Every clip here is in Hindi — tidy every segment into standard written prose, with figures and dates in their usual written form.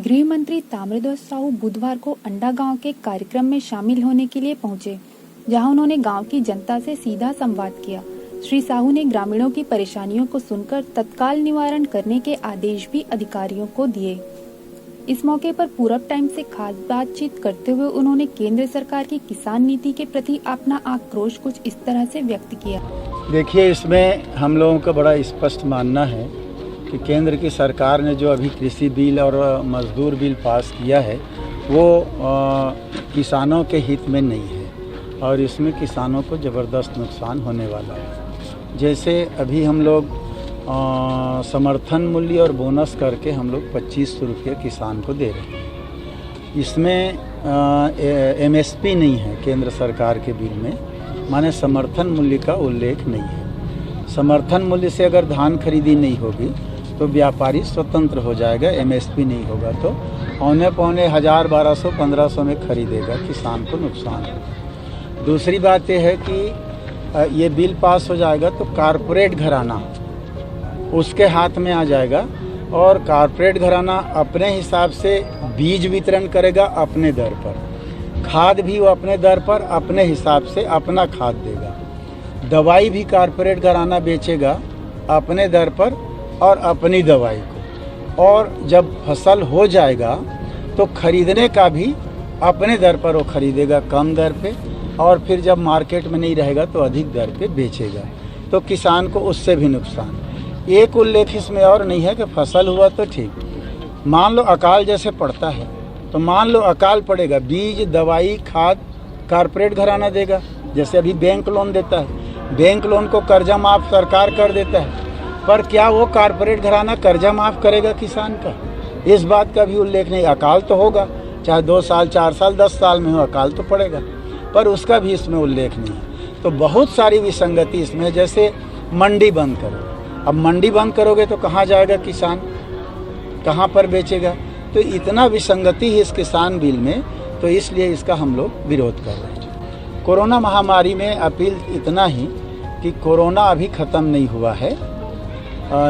गृह मंत्री ताम्रध्वज साहू बुधवार को अंडा गांव के कार्यक्रम में शामिल होने के लिए पहुंचे, जहां उन्होंने गांव की जनता से सीधा संवाद किया। श्री साहू ने ग्रामीणों की परेशानियों को सुनकर तत्काल निवारण करने के आदेश भी अधिकारियों को दिए। इस मौके पर पूरब टाइम से खास बातचीत करते हुए उन्होंने केंद्र सरकार की किसान नीति के प्रति अपना आक्रोश कुछ इस तरह से व्यक्त किया। देखिए, इसमें हम लोगों का बड़ा स्पष्ट मानना है कि केंद्र की सरकार ने जो अभी कृषि बिल और मजदूर बिल पास किया है वो किसानों के हित में नहीं है और इसमें किसानों को ज़बरदस्त नुकसान होने वाला है। जैसे अभी हम लोग समर्थन मूल्य और बोनस करके हम लोग 2500 रुपये किसान को दे रहे हैं। इसमें MSP नहीं है केंद्र सरकार के बिल में, माने समर्थन मूल्य का उल्लेख नहीं है। समर्थन मूल्य से अगर धान खरीदी नहीं होगी तो व्यापारी स्वतंत्र हो जाएगा, MSP नहीं होगा तो औने पौने 1000, 1200, 1500 में खरीदेगा, किसान को नुकसान है। दूसरी बात यह है कि ये बिल पास हो जाएगा तो कारपोरेट घराना उसके हाथ में आ जाएगा और कारपोरेट घराना अपने हिसाब से बीज वितरण करेगा अपने दर पर, खाद भी वो अपने दर पर अपने हिसाब से अपना खाद देगा, दवाई भी कारपोरेट घराना बेचेगा अपने दर पर और अपनी दवाई को, और जब फसल हो जाएगा तो खरीदने का भी अपने दर पर वो खरीदेगा कम दर पे, और फिर जब मार्केट में नहीं रहेगा तो अधिक दर पे बेचेगा, तो किसान को उससे भी नुकसान। एक उल्लेख इसमें और नहीं है कि फसल हुआ तो ठीक, मान लो अकाल जैसे पड़ता है तो मान लो अकाल पड़ेगा, बीज दवाई खाद कारपोरेट घराना देगा। जैसे अभी बैंक लोन देता है, बैंक लोन को कर्जा माफ़ सरकार कर देता है, पर क्या वो कारपोरेट घराना कर्जा माफ़ करेगा किसान का? इस बात का भी उल्लेख नहीं। अकाल तो होगा, चाहे 2 साल 4 साल 10 साल में हो, अकाल तो पड़ेगा, पर उसका भी इसमें उल्लेख नहीं है। तो बहुत सारी विसंगति इसमें। जैसे मंडी बंद करो, अब मंडी बंद करोगे तो कहाँ जाएगा किसान, कहाँ पर बेचेगा? तो इतना विसंगति है इस किसान बिल में, तो इसलिए इसका हम लोग विरोध कर रहे हैं। कोरोना महामारी में अपील इतना ही कि कोरोना अभी ख़त्म नहीं हुआ है।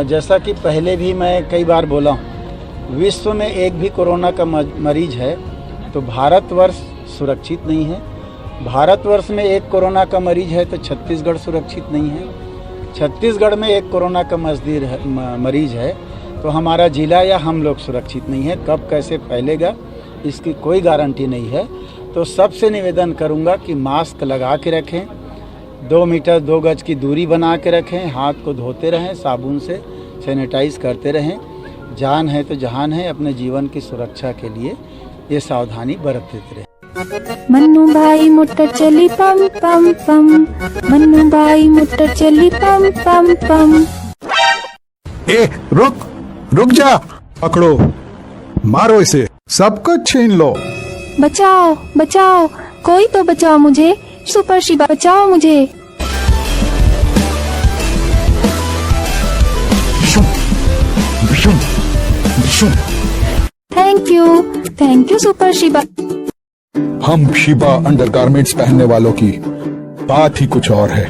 जैसा कि पहले भी मैं कई बार बोला हूँ, विश्व में एक भी कोरोना का मरीज है तो भारतवर्ष सुरक्षित नहीं है। भारतवर्ष में एक कोरोना का मरीज है तो छत्तीसगढ़ सुरक्षित नहीं है। छत्तीसगढ़ में एक कोरोना का मरीज है तो हमारा जिला या हम लोग सुरक्षित नहीं है। कब कैसे फैलेगा इसकी कोई गारंटी नहीं है। तो सबसे निवेदन करूंगा कि मास्क लगा के रखें, 2 मीटर 2 गज की दूरी बना के रखें, हाथ को धोते रहें, साबुन से सैनिटाइज करते रहें। जान है तो जहान है, अपने जीवन की सुरक्षा के लिए ये सावधानी बरतते रहें। मन्नू भाई मोटर चली पम पम पम, मन्नू भाई मोटर चली पम पम पम। ए रुक जा, पकड़ो, मारो इसे, सब कुछ छीन लो। बचाओ बचाओ, कोई तो बचाओ मुझे, सुपर शिवा बचाओ मुझे। Thank you super Shiva. हम शिवा अंडरगारमेंट्स पहनने वालों की बात ही कुछ और है।